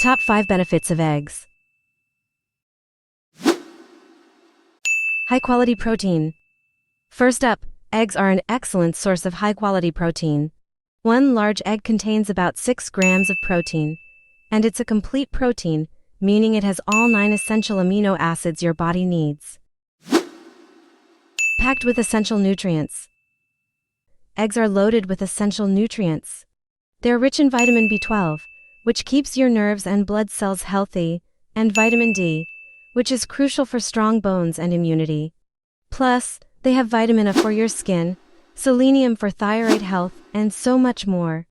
Top 5 benefits of eggs. High-quality protein. First up, eggs are an excellent source of high-quality protein. One large egg contains about 6 grams of protein, and it's a complete protein, meaning it has all 9 essential amino acids your body needs. Packed with essential nutrients. Eggs are loaded with essential nutrients. They're rich in vitamin B12, which keeps your nerves and blood cells healthy, and vitamin D, which is crucial for strong bones and immunity. Plus, they have vitamin A for your skin, selenium for thyroid health, and so much more.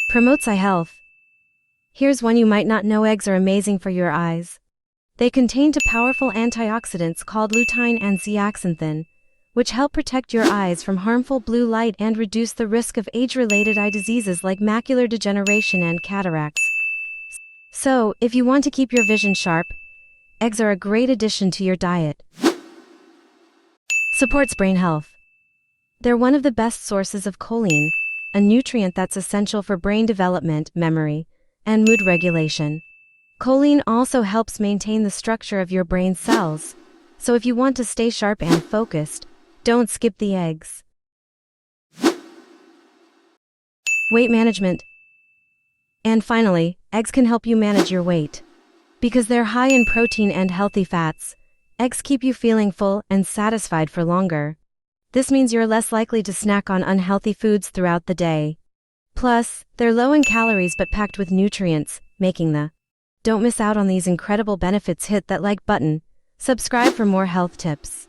Promotes eye health. Here's one you might not know: eggs are amazing for your eyes. They contain two powerful antioxidants called lutein and zeaxanthin, which help protect your eyes from harmful blue light and reduce the risk of age-related eye diseases like macular degeneration and cataracts. So, if you want to keep your vision sharp, eggs are a great addition to your diet. Supports brain health. They're one of the best sources of choline, a nutrient that's essential for brain development, memory, and mood regulation. Choline also helps maintain the structure of your brain cells, so if you want to stay sharp and focused, don't skip the eggs. Weight management. And finally, eggs can help you manage your weight. Because they're high in protein and healthy fats, eggs keep you feeling full and satisfied for longer. This means you're less likely to snack on unhealthy foods throughout the day. Plus, they're low in calories but packed with nutrients, making the Don't miss out on these incredible benefits. Hit that like button, subscribe for more health tips.